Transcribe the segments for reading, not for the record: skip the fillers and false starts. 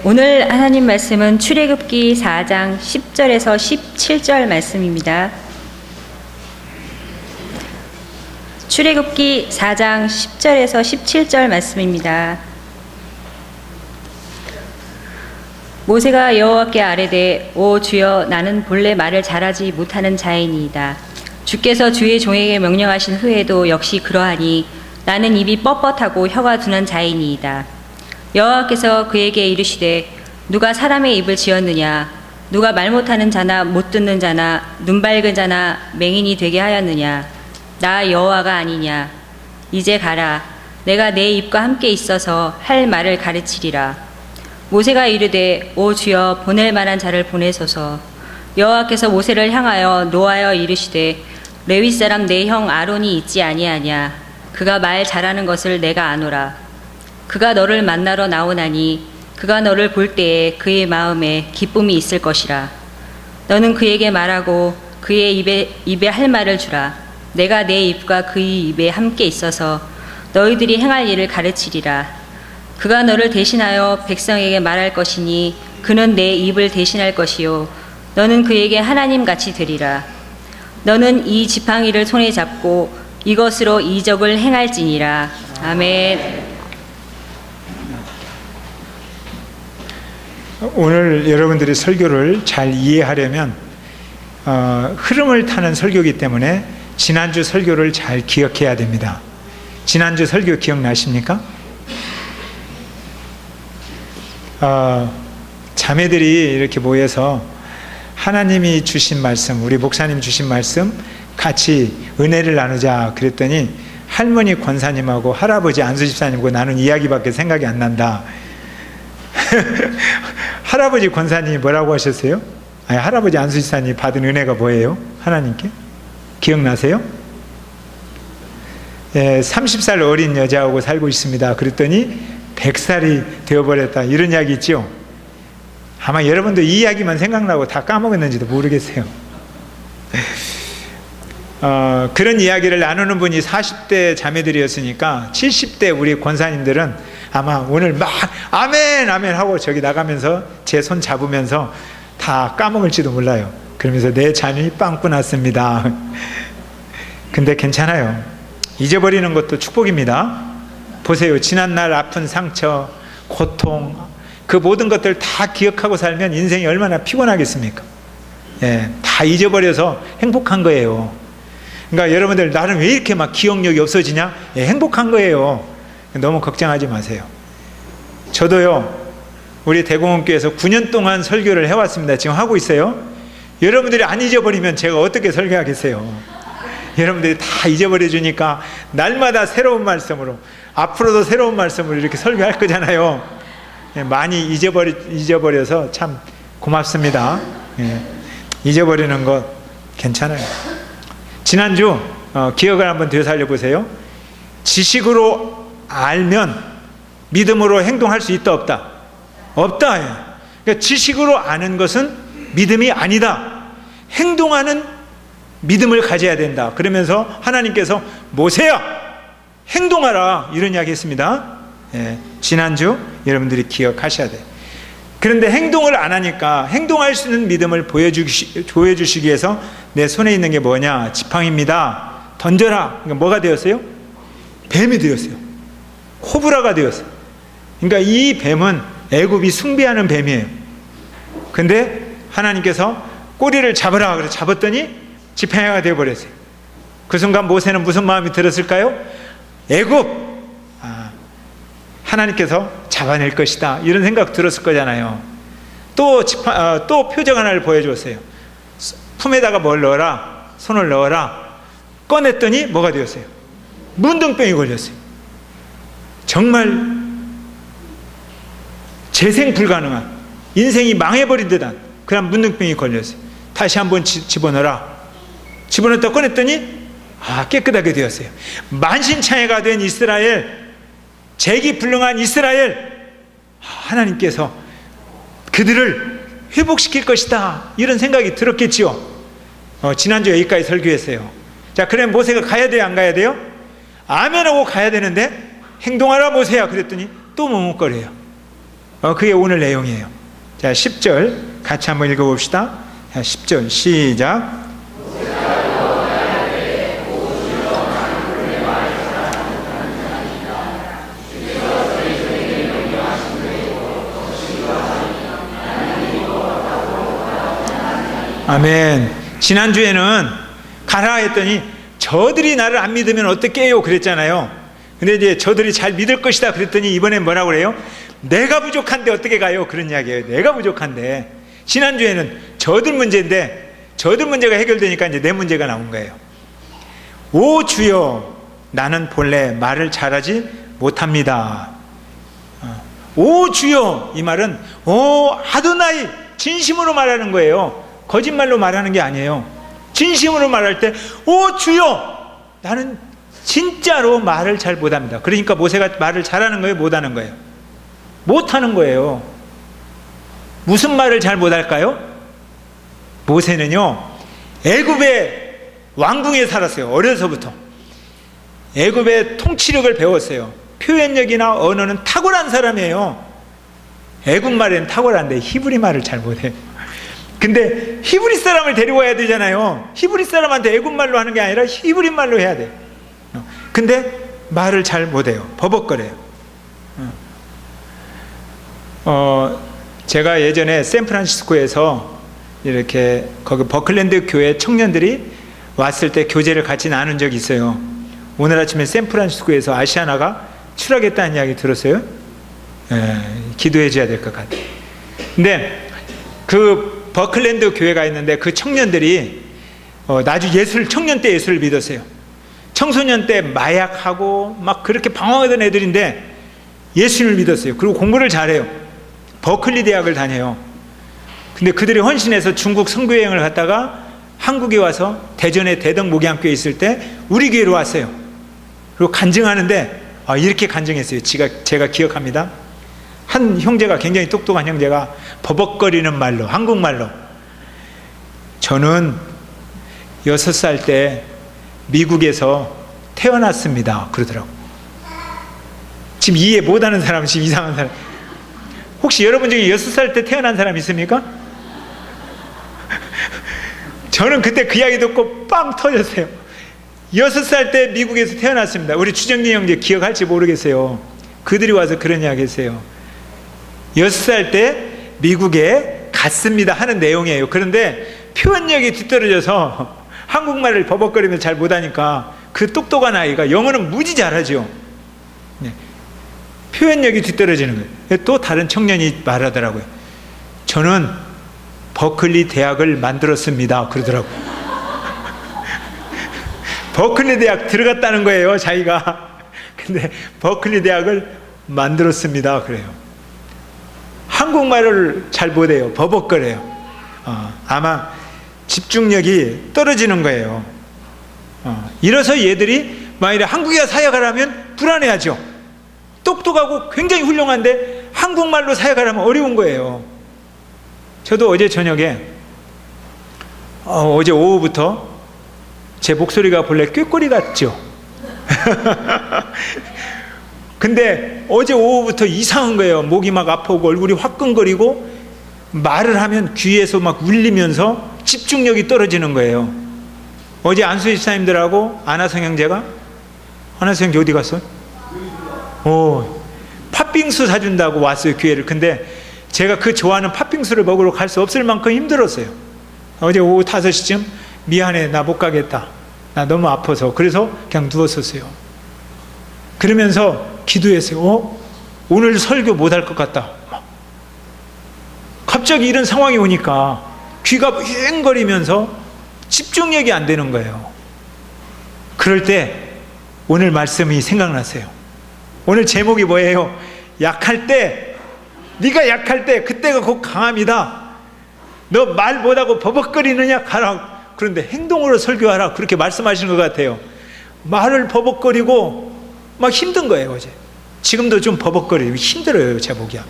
오늘 하나님 말씀은 출애굽기 4장 10절에서 17절 말씀입니다. 출애굽기 4장 10절에서 17절 말씀입니다. 모세가 여호와께 아뢰되 오 주여 나는 본래 말을 잘하지 못하는 자이니이다. 주께서 주의 종에게 명령하신 후에도 역시 그러하니 나는 입이 뻣뻣하고 혀가 둔한 자이니이다. 여호와께서 그에게 이르시되 누가 사람의 입을 지었느냐 누가 말 못하는 자나 못 듣는 자나 눈 밝은 자나 맹인이 되게 하였느냐 나 여호와가 아니냐. 이제 가라. 내가 내 입과 함께 있어서 할 말을 가르치리라. 모세가 이르되 오 주여 보낼 만한 자를 보내소서. 여호와께서 모세를 향하여 노하여 이르시되 레위 사람 내 형 아론이 있지 아니하냐. 그가 말 잘하는 것을 내가 아노라. 그가 너를 만나러 나오나니 그가 너를 볼 때에 그의 마음에 기쁨이 있을 것이라. 너는 그에게 말하고 그의 입에 할 말을 주라. 내가 내 입과 그의 입에 함께 있어서 너희들이 행할 일을 가르치리라. 그가 너를 대신하여 백성에게 말할 것이니 그는 내 입을 대신할 것이요 너는 그에게 하나님같이 되리라. 너는 이 지팡이를 손에 잡고 이것으로 이적을 행할지니라. 아멘. 오늘 여러분들이 설교를 잘 이해하려면 흐름을 타는 설교이기 때문에 지난주 설교를 잘 기억해야 됩니다. 지난주 설교 기억나십니까? 자매들이 이렇게 모여서 하나님이 주신 말씀, 우리 목사님 주신 말씀 같이 은혜를 나누자 그랬더니 할머니 권사님하고 할아버지 안수 집사님하고 나눈 이야기밖에 생각이 안 난다. 할아버지 권사님이 뭐라고 하셨어요? 아니, 할아버지 안수 집사님이 받은 은혜가 뭐예요? 하나님께? 기억나세요? 30살 어린 여자하고 살고 있습니다. 그랬더니 100살이 되어버렸다. 이런 이야기 있죠? 아마 여러분도 이 이야기만 생각나고 다 까먹었는지도 모르겠어요. 그런 이야기를 나누는 분이 40대 자매들이었으니까 70대 우리 권사님들은 아마 오늘 막 아멘 아멘 하고 저기 나가면서 제 손 잡으면서 다 까먹을지도 몰라요. 그러면서 내 자녀이 빵꾸 났습니다. 근데 괜찮아요. 잊어버리는 것도 축복입니다. 보세요. 지난날 아픈 상처, 고통, 그 모든 것들 다 기억하고 살면 인생이 얼마나 피곤하겠습니까? 다 잊어버려서 행복한 거예요. 그러니까 여러분들 나는 왜 이렇게 막 기억력이 없어지냐? 행복한 거예요. 너무 걱정하지 마세요. 저도요, 우리 대공원교회에서 9년 동안 설교를 해왔습니다. 지금 하고 있어요. 여러분들이 안 잊어버리면 제가 어떻게 설교하겠어요? 여러분들이 다 잊어버려 주니까 날마다 새로운 말씀으로, 앞으로도 새로운 말씀으로 이렇게 설교할 거잖아요. 많이 잊어버려서 참 고맙습니다. 잊어버리는 것 괜찮아요. 지난주 기억을 한번 되살려 보세요. 지식으로 알면 믿음으로 행동할 수 있다 없다? 없다. 그러니까 지식으로 아는 것은 믿음이 아니다. 행동하는 믿음을 가져야 된다. 그러면서 하나님께서 모세야 행동하라 이런 이야기 했습니다. 지난주 여러분들이 기억하셔야 돼요. 그런데 행동을 안 하니까 행동할 수 있는 믿음을 보여주시기 위해서 내 손에 있는 게 뭐냐? 지팡이입니다. 던져라. 그러니까 뭐가 되었어요? 뱀이 되었어요. 코브라가 되었어요. 그러니까 이 뱀은 애굽이 숭배하는 뱀이에요. 근데 하나님께서 꼬리를 잡으라 그래서 잡았더니 지팡이가 되어버렸어요. 그 순간 모세는 무슨 마음이 들었을까요? 애굽 하나님께서 잡아낼 것이다 이런 생각 들었을 거잖아요. 또 표적 하나를 보여줬어요. 품에다가 뭘 넣어라, 손을 넣어라. 꺼냈더니 뭐가 되었어요? 문둥병이 걸렸어요. 정말 재생 불가능한, 인생이 망해버린 듯한 그런 문둥병이 걸렸어요. 다시 한번 집어넣어라. 집어넣었다 꺼냈더니 깨끗하게 되었어요. 만신창이가 된 이스라엘, 재기불능한 이스라엘, 하나님께서 그들을 회복시킬 것이다 이런 생각이 들었겠지요. 지난주 여기까지 설교했어요. 자, 그럼 모세가 가야 돼요 안 가야 돼요? 아멘하고 가야 되는데 행동하라 모세야 그랬더니 또 머뭇거려요. 그게 오늘 내용이에요. 자, 10절 같이 한번 읽어봅시다. 자, 10절 시작. 아멘. 지난주에는 가라 했더니 저들이 나를 안 믿으면 어떻게 해요? 그랬잖아요. 근데 이제 저들이 잘 믿을 것이다 그랬더니 이번엔 뭐라고 그래요? 내가 부족한데 어떻게 가요? 그런 이야기예요. 내가 부족한데. 지난주에는 저들 문제인데 저들 문제가 해결되니까 이제 내 문제가 나온 거예요. 오 주여, 나는 본래 말을 잘하지 못합니다. 오 주여, 이 말은 오 아도나이, 진심으로 말하는 거예요. 거짓말로 말하는 게 아니에요. 진심으로 말할 때 오 주여, 나는 진짜로 말을 잘 못합니다. 그러니까 모세가 말을 잘하는 거예요? 못하는 거예요? 못하는 거예요. 무슨 말을 잘 못할까요? 모세는요, 애굽의 왕궁에 살았어요. 어려서부터 애굽의 통치력을 배웠어요. 표현력이나 언어는 탁월한 사람이에요. 애굽 말에는 탁월한데 히브리 말을 잘 못해요. 근데 히브리 사람을 데려와야 되잖아요. 히브리 사람한테 애굽 말로 하는 게 아니라 히브리 말로 해야 돼. 근데 말을 잘 못해요. 버벅거려요. 제가 예전에 샌프란시스코에서 이렇게 거기 버클랜드 교회 청년들이 왔을 때 교제를 같이 나눈 적이 있어요. 오늘 아침에 샌프란시스코에서 아시아나가 추락했다는 이야기 들었어요? 기도해 줘야 될 것 같아요. 근데 그 버클랜드 교회가 있는데 그 청년들이 청년 때 예수를 믿었어요. 청소년 때 마약하고 막 그렇게 방황하던 애들인데 예수님을 믿었어요. 그리고 공부를 잘해요. 버클리 대학을 다녀요. 근데 그들이 헌신해서 중국 선교여행을 갔다가 한국에 와서 대전의 대덕 목양교에 있을 때 우리 교회로 왔어요. 그리고 간증하는데 이렇게 간증했어요. 제가 기억합니다. 한 형제가, 굉장히 똑똑한 형제가 버벅거리는 말로, 한국말로, 저는 6살 때 미국에서 태어났습니다. 그러더라고. 지금 이해 못하는 사람, 지금 이상한 사람. 혹시 여러분 중에 6살 때 태어난 사람 있습니까? 저는 그때 그 이야기 듣고 빵 터졌어요. 6살 때 미국에서 태어났습니다. 우리 주정진 형제 기억할지 모르겠어요. 그들이 와서 그런 이야기 했어요. 6살 때 미국에 갔습니다 하는 내용이에요. 그런데 표현력이 뒤떨어져서 한국말을 버벅거리면서 잘 못하니까 그 똑똑한 아이가 영어는 무지 잘하죠. 표현력이 뒤떨어지는 거예요. 또 다른 청년이 말하더라고요. 저는 버클리 대학을 만들었습니다. 그러더라고요. 버클리 대학 들어갔다는 거예요, 자기가. 근데 버클리 대학을 만들었습니다. 그래요. 한국말을 잘 못해요. 버벅거려요. 아마 집중력이 떨어지는 거예요. 이래서 얘들이 만일에 한국에 사역하려면 불안해하죠. 똑똑하고 굉장히 훌륭한데 한국말로 사역하려면 어려운 거예요. 저도 어제 저녁에 어제 오후부터 제 목소리가 본래 꾀꼬리 같죠. 근데 어제 오후부터 이상한 거예요. 목이 막 아프고 얼굴이 화끈거리고 말을 하면 귀에서 막 울리면서 집중력이 떨어지는 거예요. 어제 안수희 집사님들하고 아나성 형제가, 아나성 형제 어디 갔어? 팥빙수 사준다고 왔어요, 교회를. 근데 제가 그 좋아하는 팥빙수를 먹으러 갈 수 없을 만큼 힘들었어요. 어제 오후 5시쯤 미안해, 나 못 가겠다, 나 너무 아파서. 그래서 그냥 누웠었어요. 그러면서 기도했어요. 오늘 설교 못 할 것 같다. 갑자기 이런 상황이 오니까 귀가 휑거리면서 집중력이 안 되는 거예요. 그럴 때 오늘 말씀이 생각났어요. 오늘 제목이 뭐예요? 약할 때, 네가 약할 때 그때가 곧 강함이다. 너 말 못하고 버벅거리느냐? 가라. 그런데 행동으로 설교하라. 그렇게 말씀하시는 것 같아요. 말을 버벅거리고 막 힘든 거예요. 어제 지금도 좀 버벅거리고 힘들어요, 제목이야.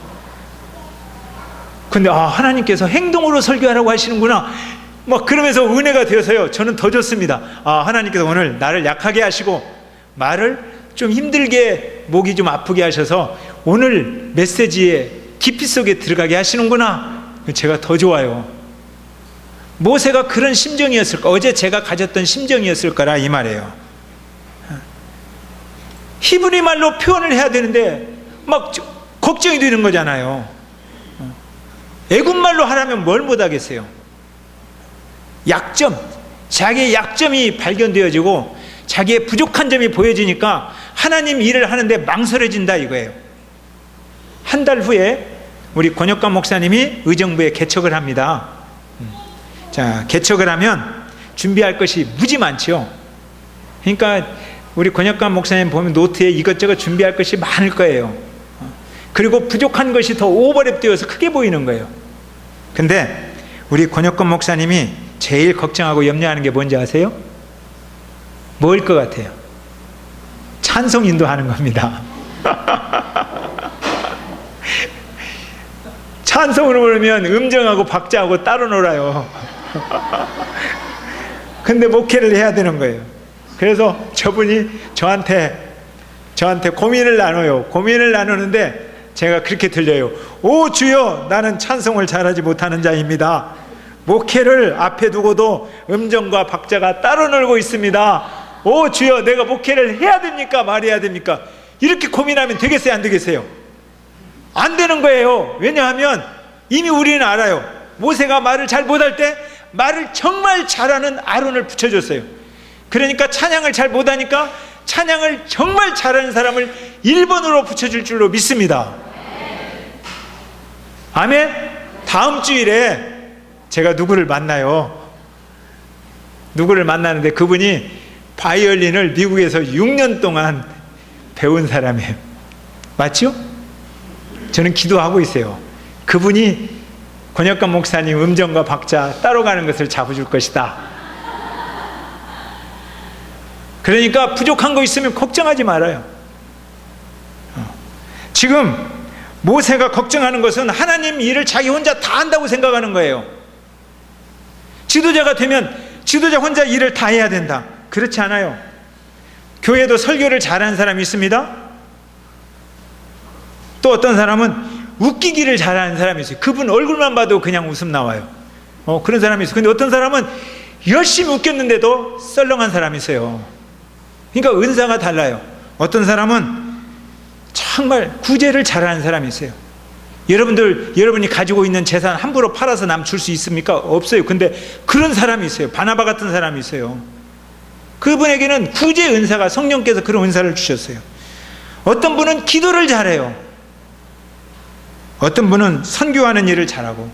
근데 하나님께서 행동으로 설교하라고 하시는구나, 막 그러면서 은혜가 되어서요, 저는 더 좋습니다. 하나님께서 오늘 나를 약하게 하시고 말을 좀 힘들게, 목이 좀 아프게 하셔서 오늘 메시지에 깊이 속에 들어가게 하시는구나. 제가 더 좋아요. 모세가 그런 심정이었을까? 어제 제가 가졌던 심정이었을 거라 이 말이에요. 히브리 말로 표현을 해야 되는데 막 걱정이 되는 거잖아요. 애굽 말로 하라면 뭘 못하겠어요. 약점, 자기의 약점이 발견되어지고 자기의 부족한 점이 보여지니까 하나님 일을 하는데 망설여진다 이거예요. 한 달 후에 우리 권혁관 목사님이 의정부에 개척을 합니다. 자, 개척을 하면 준비할 것이 무지 많죠. 그러니까 우리 권혁관 목사님 보면 노트에 이것저것 준비할 것이 많을 거예요. 그리고 부족한 것이 더 오버랩 되어서 크게 보이는 거예요. 근데 우리 권혁관 목사님이 제일 걱정하고 염려하는 게 뭔지 아세요? 뭐일 것 같아요? 찬송 인도하는 겁니다. 찬송을 부르면 음정하고 박자하고 따로 놀아요. 근데 목회를 해야 되는 거예요. 그래서 저분이 저한테 고민을 나눠요. 고민을 나누는데 제가 그렇게 들려요. 오 주여, 나는 찬송을 잘하지 못하는 자입니다. 목회를 앞에 두고도 음정과 박자가 따로 놀고 있습니다. 오 주여, 내가 목회를 해야 됩니까 말해야 됩니까? 이렇게 고민하면 되겠어요 안 되겠어요? 안 되는 거예요. 왜냐하면 이미 우리는 알아요. 모세가 말을 잘 못할 때 말을 정말 잘하는 아론을 붙여줬어요. 그러니까 찬양을 잘 못하니까 찬양을 정말 잘하는 사람을 1번으로 붙여줄 줄로 믿습니다. 아멘. 다음 주일에 제가 누구를 만나요. 누구를 만나는데 그분이 바이올린을 미국에서 6년 동안 배운 사람이에요. 맞죠? 저는 기도하고 있어요. 그분이 권혁관 목사님 음정과 박자 따로 가는 것을 잡아줄 것이다. 그러니까 부족한 거 있으면 걱정하지 말아요. 지금 모세가 걱정하는 것은 하나님 일을 자기 혼자 다 한다고 생각하는 거예요. 지도자가 되면 지도자 혼자 일을 다 해야 된다. 그렇지 않아요. 교회도 설교를 잘하는 사람이 있습니다. 또 어떤 사람은 웃기기를 잘하는 사람이 있어요. 그분 얼굴만 봐도 그냥 웃음 나와요. 그런 사람이 있어요. 근데 어떤 사람은 열심히 웃겼는데도 썰렁한 사람이 있어요. 그러니까 은사가 달라요. 어떤 사람은 정말 구제를 잘하는 사람이 있어요. 여러분이 가지고 있는 재산 함부로 팔아서 남 줄 수 있습니까? 없어요. 근데 그런 사람이 있어요. 바나바 같은 사람이 있어요. 그분에게는 구제 은사가, 성령께서 그런 은사를 주셨어요. 어떤 분은 기도를 잘해요. 어떤 분은 선교하는 일을 잘하고,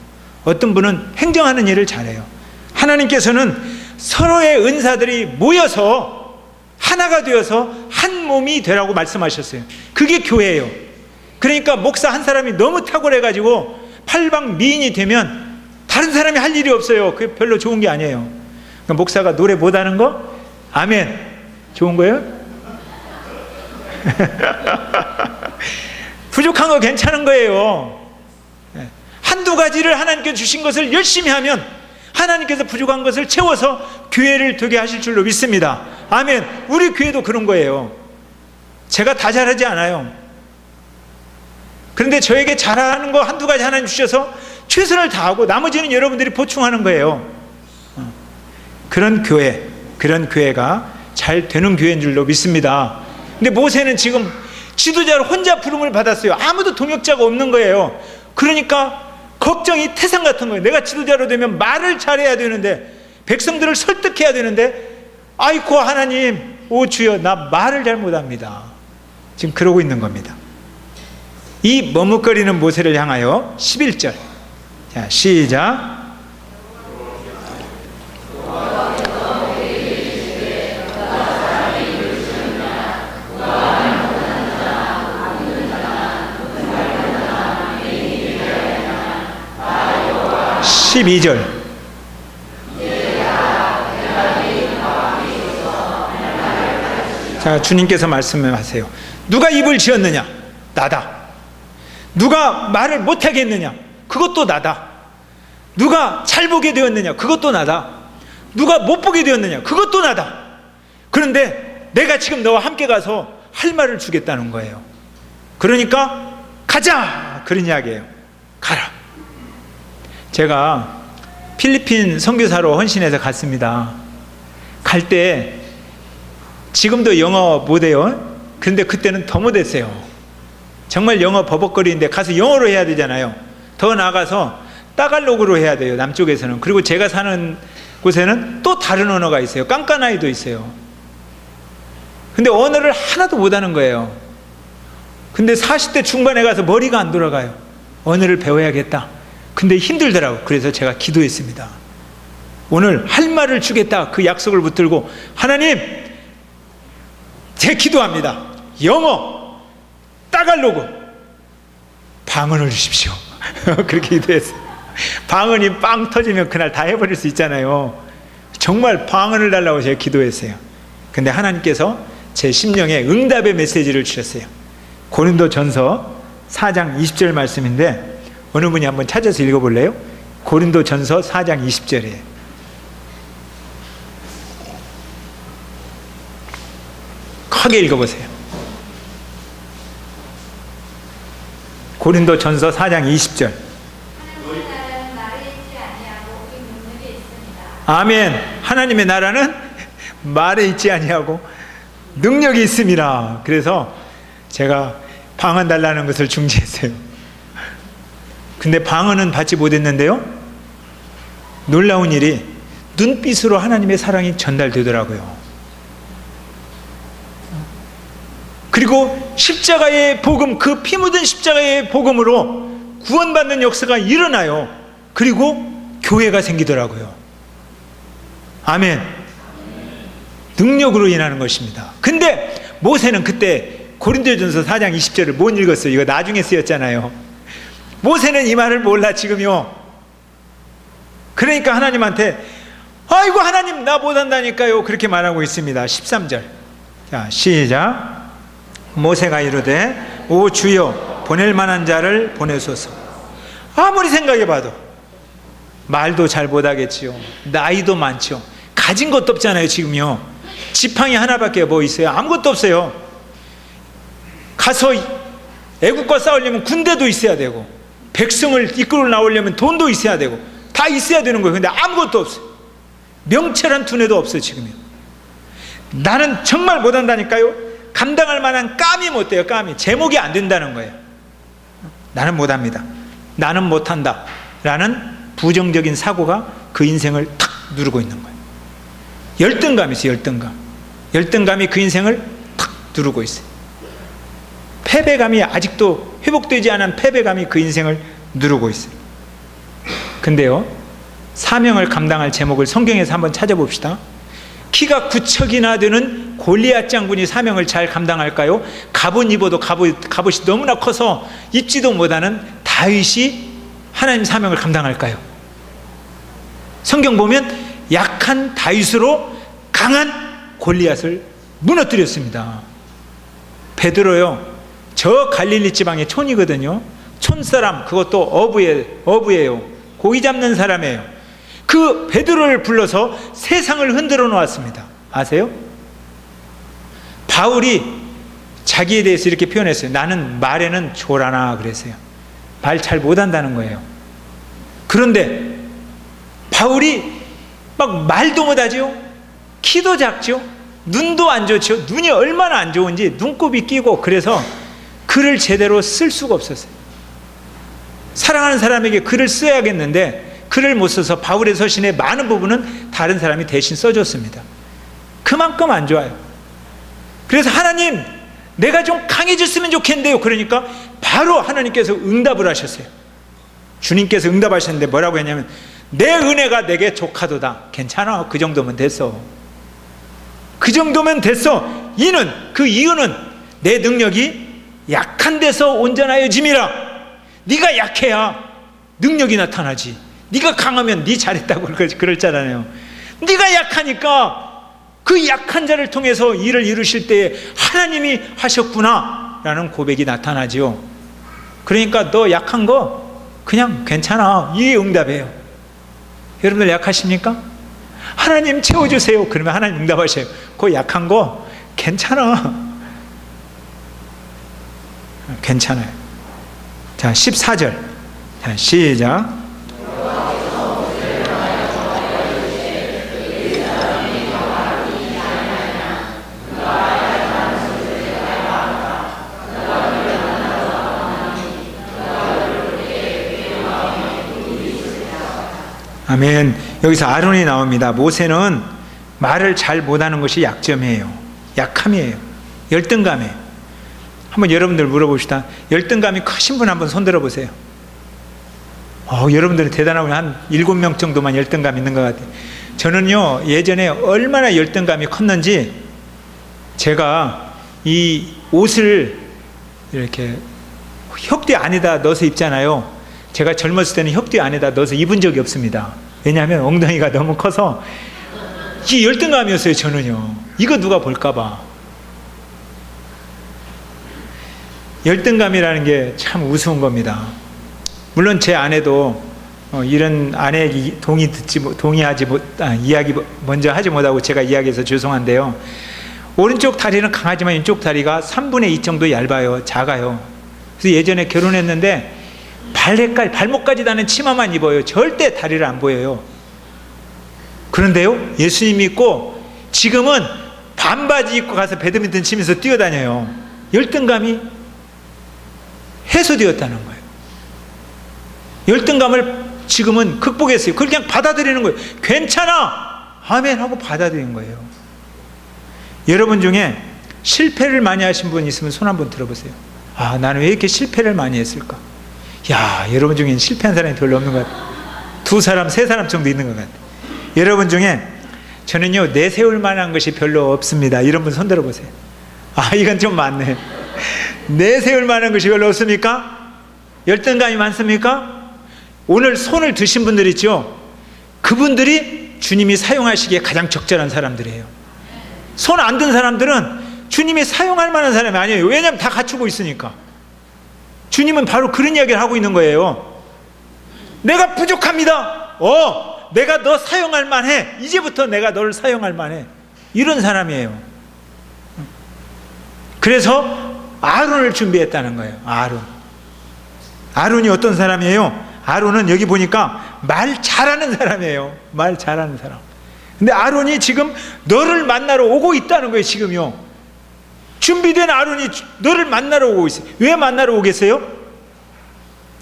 어떤 분은 행정하는 일을 잘해요. 하나님께서는 서로의 은사들이 모여서 하나가 되어서 한 몸이 되라고 말씀하셨어요. 그게 교회예요. 그러니까 목사 한 사람이 너무 탁월해가지고 팔방미인이 되면 다른 사람이 할 일이 없어요. 그게 별로 좋은 게 아니에요. 그러니까 목사가 노래 못하는 거? 아멘. 좋은 거예요? 부족한 거 괜찮은 거예요. 한두 가지를 하나님께서 주신 것을 열심히 하면 하나님께서 부족한 것을 채워서 교회를 되게 하실 줄로 믿습니다. 아멘. 우리 교회도 그런 거예요. 제가 다 잘하지 않아요. 그런데 저에게 잘하는 거 한두 가지 하나님 주셔서 최선을 다하고 나머지는 여러분들이 보충하는 거예요. 그런 교회가 잘 되는 교회인 줄로 믿습니다. 근데 모세는 지금 지도자를 혼자 부름을 받았어요. 아무도 동역자가 없는 거예요. 그러니까 걱정이 태산 같은 거예요. 내가 지도자로 되면 말을 잘해야 되는데, 백성들을 설득해야 되는데, 아이고 하나님, 오 주여, 나 말을 잘 못합니다. 지금 그러고 있는 겁니다. 이 머뭇거리는 모세를 향하여 11절. 자, 시작. (12절) 자, 주님께서 말씀하세요. 누가 입을 지었느냐? 나다. 누가 말을 못하게 했느냐? 그것도 나다. 누가 잘 보게 되었느냐? 그것도 나다. 누가 못 보게 되었느냐? 그것도 나다. 그런데 내가 지금 너와 함께 가서 할 말을 주겠다는 거예요. 그러니까 가자! 그런 이야기예요. 제가 필리핀 선교사로 헌신해서 갔습니다. 갈 때 지금도 영어 못해요. 근데 그때는 더 못했어요. 정말 영어 버벅거리는데 가서 영어로 해야 되잖아요. 더 나가서 따갈로그로 해야 돼요, 남쪽에서는. 그리고 제가 사는 곳에는 또 다른 언어가 있어요. 깐까나이도 있어요. 근데 언어를 하나도 못하는 거예요. 근데 40대 중반에 가서 머리가 안 돌아가요. 언어를 배워야겠다. 근데 힘들더라고요. 그래서 제가 기도했습니다. 오늘 할 말을 주겠다, 그 약속을 붙들고, 하나님, 제 기도합니다. 영어, 따갈로그, 방언을 주십시오. 그렇게 기도했어요. 방언이 빵 터지면 그날 다 해버릴 수 있잖아요. 정말 방언을 달라고 제가 기도했어요. 근데 하나님께서 제 심령에 응답의 메시지를 주셨어요. 고린도전서 4장 20절 말씀인데, 어느 분이 한번 찾아서 읽어볼래요? 고린도전서 4장 20절이에요. 크게 읽어보세요. 고린도전서 4장 20절. 아멘. 하나님의 나라는 말에 있지 아니하고 능력이 있습니다. 그래서 제가 방언 달라는 것을 중지했어요. 근데 방언은 받지 못했는데요, 놀라운 일이 눈빛으로 하나님의 사랑이 전달되더라고요. 그리고 십자가의 복음, 그 피 묻은 십자가의 복음으로 구원받는 역사가 일어나요. 그리고 교회가 생기더라고요. 아멘. 능력으로 인하는 것입니다. 근데 모세는 그때 고린도전서 4장 20절을 못 읽었어요. 이거 나중에 쓰였잖아요. 모세는 이 말을 몰라 지금요. 그러니까 하나님한테, 아이고 하나님 나 못한다니까요, 그렇게 말하고 있습니다. 13절. 자, 시작. 모세가 이르되 오 주여 보낼 만한 자를 보내소서. 아무리 생각해봐도 말도 잘 못하겠지요. 나이도 많죠. 가진 것도 없잖아요. 지금요 지팡이 하나밖에 뭐 있어요? 아무것도 없어요. 가서 애국과 싸우려면 군대도 있어야 되고, 백성을 이끌어 나오려면 돈도 있어야 되고, 다 있어야 되는 거예요. 근데 아무것도 없어요. 명철한 두뇌도 없어요. 지금요. 나는 정말 못한다니까요. 감당할 만한 깜이 못 돼요. 깜이. 제목이 안 된다는 거예요. 나는 못합니다, 나는 못한다 라는 부정적인 사고가 그 인생을 탁 누르고 있는 거예요. 열등감이 있어요. 열등감이 그 인생을 탁 누르고 있어요. 패배감이, 아직도 회복되지 않은 패배감이 그 인생을 누르고 있어요. 근데요, 사명을 감당할 제목을 성경에서 한번 찾아봅시다. 키가 9척이나 되는 골리앗 장군이 사명을 잘 감당할까요? 갑옷 입어도 갑옷이 너무나 커서 입지도 못하는 다윗이 하나님 사명을 감당할까요? 성경 보면 약한 다윗으로 강한 골리앗을 무너뜨렸습니다. 베드로요, 저 갈릴리 지방의 촌이거든요. 촌사람, 그것도 어부예요. 고기 잡는 사람이에요. 그 베드로를 불러서 세상을 흔들어 놓았습니다. 아세요? 바울이 자기에 대해서 이렇게 표현했어요. 나는 말에는 조라나 그랬어요. 말 잘 못한다는 거예요. 그런데 바울이 막 말도 못하죠. 키도 작죠. 눈도 안 좋죠. 눈이 얼마나 안 좋은지 눈곱이 끼고, 그래서 글을 제대로 쓸 수가 없었어요. 사랑하는 사람에게 글을 써야겠는데 글을 못 써서 바울의 서신의 많은 부분은 다른 사람이 대신 써줬습니다. 그만큼 안 좋아요. 그래서 하나님, 내가 좀 강해졌으면 좋겠는데요. 그러니까 바로 하나님께서 응답을 하셨어요. 주님께서 응답하셨는데 뭐라고 했냐면, 내 은혜가 내게 족하도다. 괜찮아, 그 정도면 됐어. 그 정도면 됐어. 그 이유는 내 능력이 약한 데서 온전하여짐이라. 네가 약해야 능력이 나타나지. 네가 강하면 네 잘했다고 그랬잖아요. 네가 약하니까 그 약한 자를 통해서 일을 이루실 때에 하나님이 하셨구나 라는 고백이 나타나죠. 그러니까 너 약한 거 그냥 괜찮아, 이게 응답이에요. 여러분들 약하십니까? 하나님 채워주세요. 그러면 하나님 응답하셔요. 그 약한 거 괜찮아, 괜찮아요. 자, 14절. 자, 시작. 아멘. 여기서 아론이 나옵니다. 모세는 말을 잘 못하는 것이 약점이에요. 약함이에요. 열등감이에요. 한번 여러분들 물어봅시다. 열등감이 크신 분 한번 손들어 보세요. 여러분들이 대단하군요. 한 7명 정도만 열등감 있는 것 같아요. 저는요, 예전에 얼마나 열등감이 컸는지, 제가 이 옷을 이렇게 혁뒤 안에다 넣어서 입잖아요. 제가 젊었을 때는 혁뒤 안에다 넣어서 입은 적이 없습니다. 왜냐하면 엉덩이가 너무 커서. 이게 열등감이었어요, 저는요. 이거 누가 볼까봐. 열등감이라는 게 참 우스운 겁니다. 물론 제 아내도 이런 아내 이야기 먼저 하지 못하고 제가 이야기해서 죄송한데요. 오른쪽 다리는 강하지만 왼쪽 다리가 3분의 2 정도 얇아요. 작아요. 그래서 예전에 결혼했는데 발목까지 닿는 치마만 입어요. 절대 다리를 안 보여요. 그런데요, 예수님 믿고 지금은 반바지 입고 가서 배드민턴 치면서 뛰어다녀요. 열등감이 해소되었다는 거예요. 열등감을 지금은 극복했어요. 그걸 그냥 받아들이는 거예요. 괜찮아! 아멘! 하고 받아들이는 거예요. 여러분 중에 실패를 많이 하신 분 있으면 손 한번 들어보세요. 나는 왜 이렇게 실패를 많이 했을까? 여러분 중에는 실패한 사람이 별로 없는 것 같아요. 2사람, 3사람 정도 있는 것 같아요. 여러분 중에 저는요, 내세울 만한 것이 별로 없습니다. 이런 분 손 들어보세요. 이건 좀 많네. 내세울 만한 것이 별로 없습니까? 열등감이 많습니까? 오늘 손을 드신 분들 있죠? 그분들이 주님이 사용하시기에 가장 적절한 사람들이에요. 손 안 든 사람들은 주님이 사용할 만한 사람이 아니에요. 왜냐하면 다 갖추고 있으니까. 주님은 바로 그런 이야기를 하고 있는 거예요. 내가 부족합니다. 내가 너 사용할 만해. 이제부터 내가 너를 사용할 만해. 이런 사람이에요. 그래서 아론을 준비했다는 거예요. 아론이 어떤 사람이에요? 아론은 여기 보니까 말 잘하는 사람이에요. 말 잘하는 사람. 근데 아론이 지금 너를 만나러 오고 있다는 거예요. 지금요, 준비된 아론이 너를 만나러 오고 있어요. 왜 만나러 오겠어요?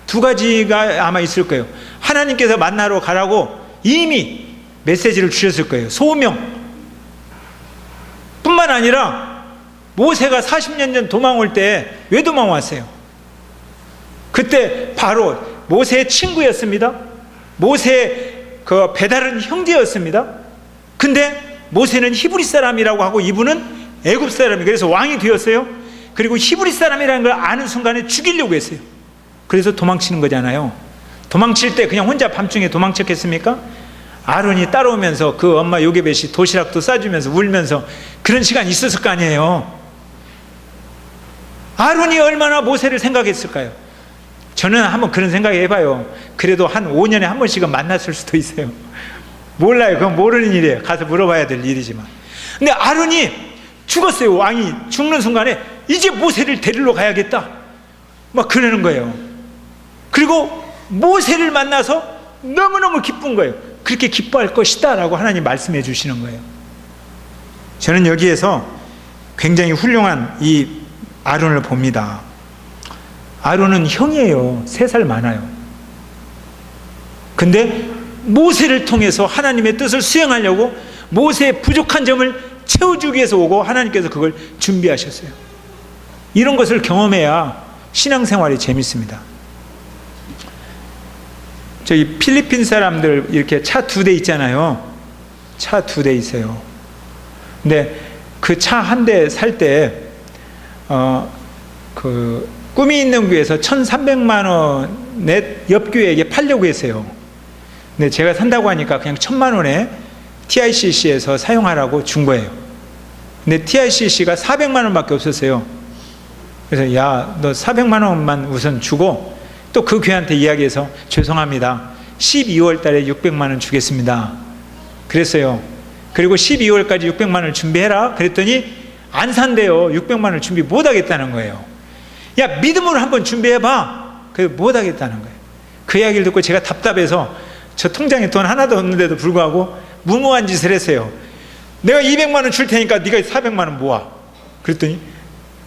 2가지가 아마 있을 거예요. 하나님께서 만나러 가라고 이미 메시지를 주셨을 거예요. 소명 뿐만 아니라 모세가 40년 전 도망올 때 왜 도망왔어요? 그때 바로 모세의 친구였습니다. 모세의 그 배다른 형제였습니다. 근데 모세는 히브리 사람이라고 하고 이분은 애굽 사람이, 그래서 왕이 되었어요. 그리고 히브리 사람이라는 걸 아는 순간에 죽이려고 했어요. 그래서 도망치는 거잖아요. 도망칠 때 그냥 혼자 밤중에 도망쳤겠습니까? 아론이 따라오면서 그 엄마 요게벳이 도시락도 싸주면서 울면서 그런 시간이 있었을 거 아니에요. 아론이 얼마나 모세를 생각했을까요? 저는 한번 그런 생각 해봐요. 그래도 한 5년에 한 번씩은 만났을 수도 있어요. 몰라요. 그건 모르는 일이에요. 가서 물어봐야 될 일이지만. 근데 아론이 죽었어요. 왕이 죽는 순간에 이제 모세를 데리러 가야겠다 막 그러는 거예요. 그리고 모세를 만나서 너무너무 기쁜 거예요. 그렇게 기뻐할 것이다 라고 하나님 말씀해 주시는 거예요. 저는 여기에서 굉장히 훌륭한 이 아론을 봅니다. 아론은 형이에요. 3살 많아요. 근데 모세를 통해서 하나님의 뜻을 수행하려고 모세의 부족한 점을 채워주기 위해서 오고 하나님께서 그걸 준비하셨어요. 이런 것을 경험해야 신앙생활이 재밌습니다. 저희 필리핀 사람들 이렇게 차 2대 있잖아요. 차 2대 있어요. 근데 그 차 한 대 살 때 그 꿈이 있는 교회에서 1,300만 원에 옆 교회에게 팔려고 했어요. 근데 제가 산다고 하니까 그냥 1,000만 원에 TICC에서 사용하라고 준 거예요. 근데 TICC가 400만 원밖에 없었어요. 그래서 너 400만 원만 우선 주고 또 그 교회한테 이야기해서 죄송합니다. 12월 달에 600만 원 주겠습니다. 그랬어요. 그리고 12월까지 600만 원을 준비해라. 그랬더니 안 산대요. 600만 원을 준비 못 하겠다는 거예요. 야, 믿음으로 한번 준비해봐. 그래서 못 하겠다는 거예요. 그 이야기를 듣고 제가 답답해서 저 통장에 돈 하나도 없는데도 불구하고 무모한 짓을 했어요. 내가 200만 원 줄 테니까 네가 400만 원 모아. 그랬더니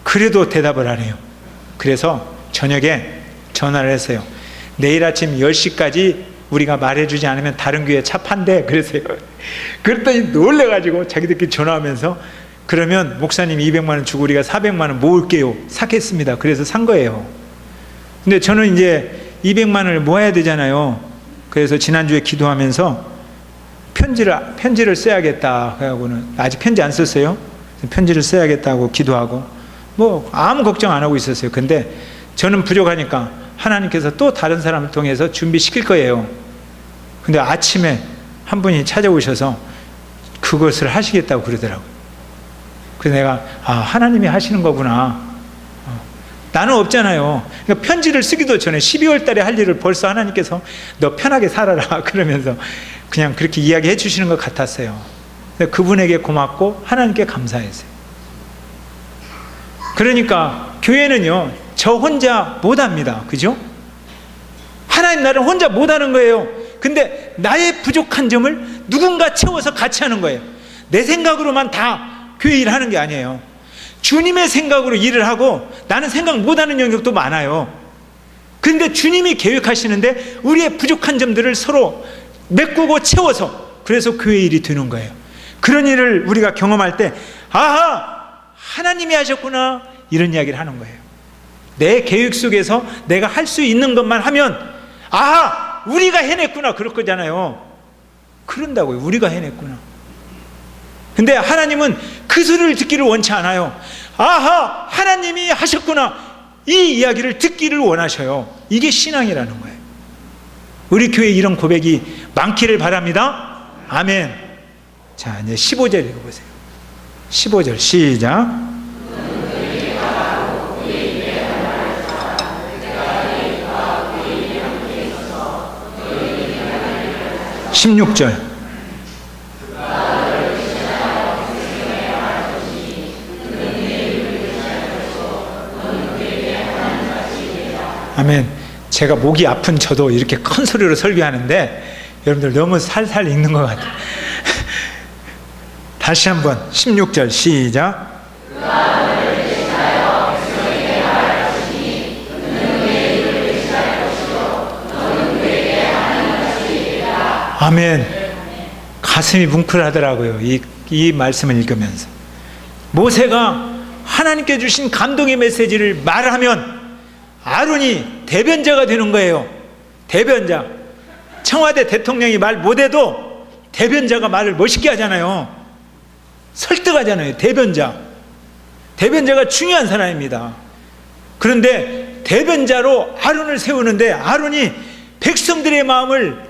그래도 대답을 안 해요. 그래서 저녁에 전화를 했어요. 내일 아침 10시까지 우리가 말해주지 않으면 다른 교회 차 판대 그랬어요. 그랬더니 놀래가지고 자기들끼리 전화하면서 그러면 목사님이 200만 원 주고 우리가 400만 원 모을게요. 사겠습니다. 그래서 산 거예요. 근데 저는 이제 200만 원을 모아야 되잖아요. 그래서 지난주에 기도하면서 편지를 써야겠다 하고는 아직 편지 안 썼어요. 편지를 써야겠다고 기도하고 뭐 아무 걱정 안 하고 있었어요. 근데 저는 부족하니까 하나님께서 또 다른 사람을 통해서 준비시킬 거예요. 근데 아침에 한 분이 찾아오셔서 그것을 하시겠다고 그러더라고요. 그래서 내가 하나님이 하시는 거구나. 나는 없잖아요. 그러니까 편지를 쓰기도 전에 12월 달에 할 일을 벌써 하나님께서 너 편하게 살아라 그러면서 그냥 그렇게 이야기해 주시는 것 같았어요. 그분에게 고맙고 하나님께 감사했어요. 그러니까 교회는요, 저 혼자 못합니다. 그죠? 하나님 나를 혼자 못하는 거예요. 근데 나의 부족한 점을 누군가 채워서 같이 하는 거예요. 내 생각으로만 다 교회 일을 하는 게 아니에요. 주님의 생각으로 일을 하고 나는 생각 못하는 영역도 많아요. 그런데 주님이 계획하시는데 우리의 부족한 점들을 서로 메꾸고 채워서 그래서 교회 일이 되는 거예요. 그런 일을 우리가 경험할 때 하나님이 하셨구나 이런 이야기를 하는 거예요. 내 계획 속에서 내가 할 수 있는 것만 하면 우리가 해냈구나 그럴 거잖아요. 그런다고요. 우리가 해냈구나. 근데 하나님은 그 소리를 듣기를 원치 않아요. 하나님이 하셨구나 이 이야기를 듣기를 원하셔요. 이게 신앙이라는 거예요. 우리 교회에 이런 고백이 많기를 바랍니다. 아멘. 자, 이제 15절 읽어보세요. 15절 시작. 16절. 아멘. 제가 목이 아픈 저도 이렇게 큰 소리로 설교하는데 여러분들 너무 살살 읽는 것 같아요. 다시 한번 16절 시작. 아멘. 가슴이 뭉클하더라고요. 이 말씀을 읽으면서 모세가 하나님께 주신 감동의 메시지를 말하면 아론이 대변자가 되는 거예요. 대변자. 청와대 대통령이 말 못해도 대변자가 말을 멋있게 하잖아요. 설득하잖아요. 대변자가 중요한 사람입니다. 그런데 대변자로 아론을 세우는데 아론이 백성들의 마음을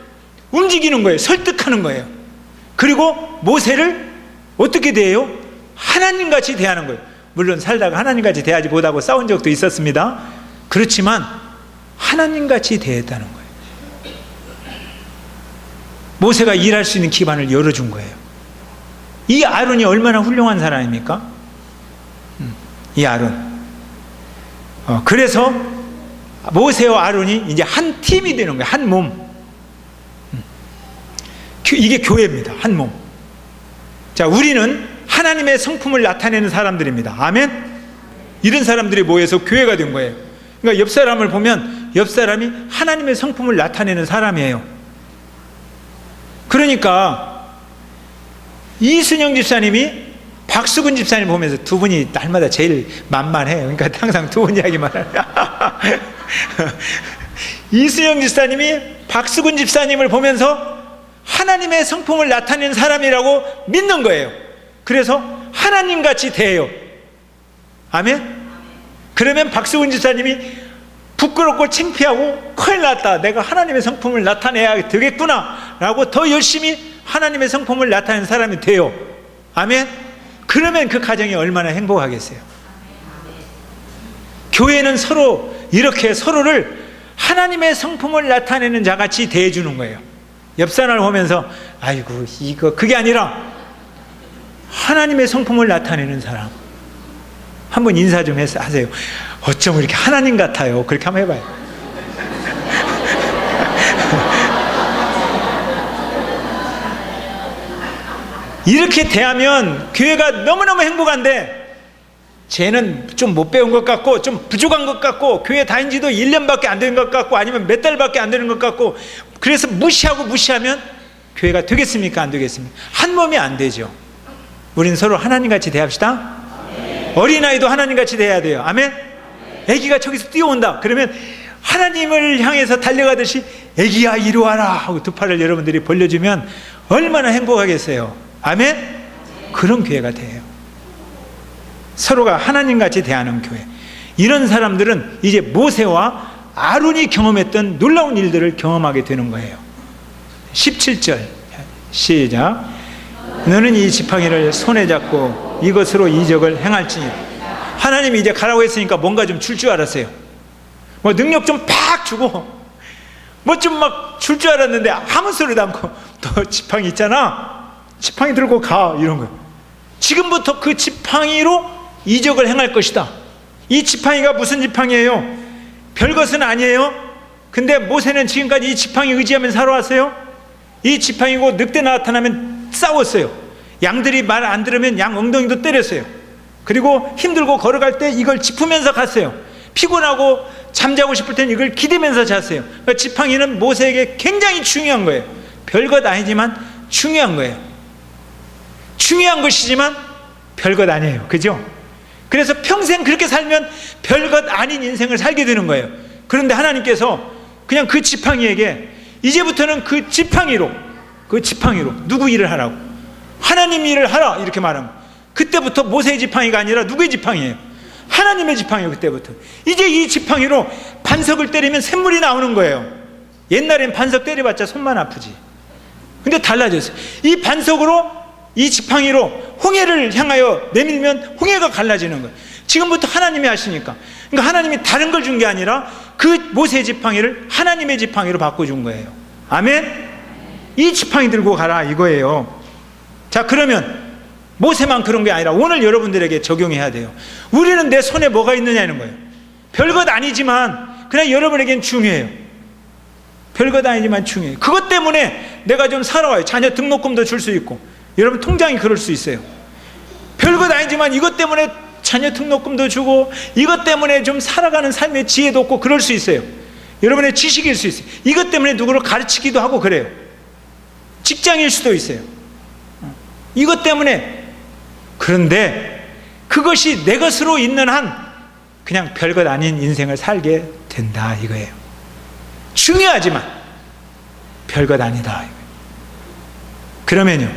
움직이는 거예요. 설득하는 거예요. 그리고 모세를 어떻게 대해요? 하나님같이 대하는 거예요. 물론 살다가 하나님같이 대하지 못하고 싸운 적도 있었습니다. 그렇지만 하나님같이 대했다는 거예요. 모세가 일할 수 있는 기반을 열어준 거예요. 이 아론이 얼마나 훌륭한 사람입니까? 이 아론. 그래서 모세와 아론이 이제 한 팀이 되는 거예요. 한 몸. 이게 교회입니다. 한 몸. 자, 우리는 하나님의 성품을 나타내는 사람들입니다. 아멘? 이런 사람들이 모여서 교회가 된 거예요. 그러니까 옆 사람을 보면 옆 사람이 하나님의 성품을 나타내는 사람이에요. 그러니까 이순영 집사님이 박수근 집사님 보면서 두 분이 날마다 제일 만만해요. 그러니까 항상 두 분 이야기만 해요. 이순영 집사님이 박수근 집사님을 보면서 하나님의 성품을 나타내는 사람이라고 믿는 거예요. 그래서 하나님같이 대해요. 아멘? 그러면 박수근 집사님이 부끄럽고 창피하고 큰일 났다. 내가 하나님의 성품을 나타내야 되겠구나 라고 더 열심히 하나님의 성품을 나타내는 사람이 돼요. 아멘? 그러면 그 가정이 얼마나 행복하겠어요. 교회는 서로 이렇게 서로를 하나님의 성품을 나타내는 자같이 대해주는 거예요. 옆 사람을 보면서 아이고 이거 그게 아니라 하나님의 성품을 나타내는 사람. 한번 인사 좀 하세요. 어쩜 이렇게 하나님 같아요. 그렇게 한번 해봐요. 이렇게 대하면 교회가 너무너무 행복한데 쟤는 좀 못 배운 것 같고 좀 부족한 것 같고 교회 다닌 지도 1년밖에 안 되는 것 같고 아니면 몇 달밖에 안 되는 것 같고 그래서 무시하면 교회가 되겠습니까? 안 되겠습니까? 한 몸이 안 되죠. 우린 서로 하나님같이 대합시다. 어린아이도 하나님같이 대해야 돼요. 아멘? 아기가 저기서 뛰어온다. 그러면 하나님을 향해서 달려가듯이 아기야 이리 와라 하고 두 팔을 여러분들이 벌려주면 얼마나 행복하겠어요. 아멘? 그런 교회가 돼요. 서로가 하나님같이 대하는 교회. 이런 사람들은 이제 모세와 아론이 경험했던 놀라운 일들을 경험하게 되는 거예요. 17절 시작. 너는 이 지팡이를 손에 잡고 이것으로 이적을 행할지니. 하나님이 이제 가라고 했으니까 뭔가 좀 줄 줄 알았어요. 뭐 능력 좀 팍 주고 뭐 좀 막 줄 줄 알았는데 아무 소리도 않고 너 지팡이 있잖아, 지팡이 들고 가, 이런 거예요. 지금부터 그 지팡이로 이적을 행할 것이다. 이 지팡이가 무슨 지팡이예요? 별것은 아니에요. 근데 모세는 지금까지 이 지팡이 의지하면서 살아왔어요. 이 지팡이고 늑대 나타나면 싸웠어요. 양들이 말 안 들으면 양 엉덩이도 때렸어요. 그리고 힘들고 걸어갈 때 이걸 짚으면서 갔어요. 피곤하고 잠자고 싶을 때는 이걸 기대면서 잤어요. 그러니까 지팡이는 모세에게 굉장히 중요한 거예요. 별것 아니지만 중요한 거예요. 중요한 것이지만 별것 아니에요. 그죠? 그래서 평생 그렇게 살면 별것 아닌 인생을 살게 되는 거예요. 그런데 하나님께서 그냥 그 지팡이에게 이제부터는 그 지팡이로 누구 일을 하라고, 하나님 일을 하라, 이렇게 말하면 그때부터 모세의 지팡이가 아니라 누구의 지팡이에요? 하나님의 지팡이에요. 그때부터 이제 이 지팡이로 반석을 때리면 샘물이 나오는 거예요. 옛날엔 반석 때려봤자 손만 아프지. 근데 달라졌어요. 이 반석으로, 이 지팡이로 홍해를 향하여 내밀면 홍해가 갈라지는 거예요. 지금부터 하나님이 하시니까. 그러니까 하나님이 다른 걸 준 게 아니라 그 모세의 지팡이를 하나님의 지팡이로 바꿔준 거예요. 아멘? 이 지팡이 들고 가라, 이거예요. 자, 그러면 모세만 그런 게 아니라 오늘 여러분들에게 적용해야 돼요. 우리는 내 손에 뭐가 있느냐는 거예요. 별것 아니지만 그냥 여러분에겐 중요해요. 별것 아니지만 중요해요. 그것 때문에 내가 좀 살아와요. 자녀 등록금도 줄 수 있고, 여러분 통장이 그럴 수 있어요. 별것 아니지만 이것 때문에 자녀 등록금도 주고, 이것 때문에 좀 살아가는 삶의 지혜도 없고 그럴 수 있어요. 여러분의 지식일 수 있어요. 이것 때문에 누구를 가르치기도 하고 그래요. 직장일 수도 있어요. 이것 때문에. 그런데 그것이 내 것으로 있는 한 그냥 별것 아닌 인생을 살게 된다, 이거예요. 중요하지만 별것 아니다. 그러면요,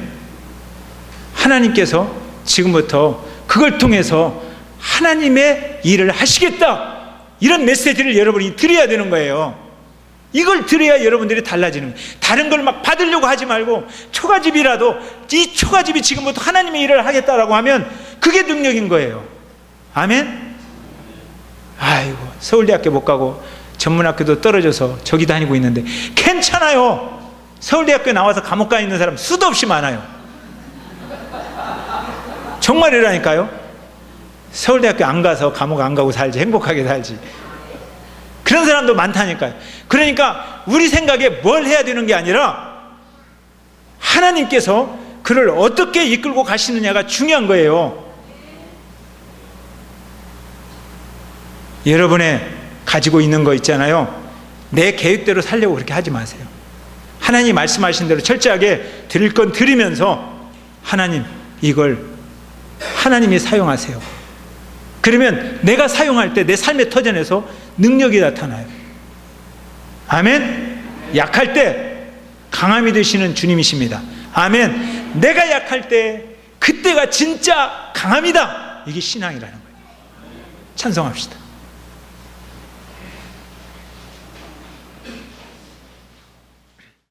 하나님께서 지금부터 그걸 통해서 하나님의 일을 하시겠다, 이런 메시지를 여러분이 드려야 되는 거예요. 이걸 드려야 여러분들이 달라지는 거예요. 다른 걸 막 받으려고 하지 말고, 초가집이라도 이 초가집이 지금부터 하나님의 일을 하겠다라고 하면 그게 능력인 거예요. 아멘? 아이고, 서울대학교 못 가고 전문학교도 떨어져서 저기 다니고 있는데 괜찮아요. 서울대학교 나와서 감옥 가 있는 사람 수도 없이 많아요. 정말이라니까요. 서울대학교 안 가서 감옥 안 가고 살지, 행복하게 살지. 그런 사람도 많다니까요. 그러니까 우리 생각에 뭘 해야 되는 게 아니라 하나님께서 그를 어떻게 이끌고 가시느냐가 중요한 거예요. 여러분의 가지고 있는 거 있잖아요. 내 계획대로 살려고 그렇게 하지 마세요. 하나님 말씀하신 대로 철저하게 드릴 건 드리면서 하나님, 이걸 하나님이 사용하세요. 그러면 내가 사용할 때 내 삶의 터전에서 능력이 나타나요. 아멘? 약할 때 강함이 되시는 주님이십니다. 아멘. 내가 약할 때 그때가 진짜 강함이다. 이게 신앙이라는 거예요. 찬송합시다.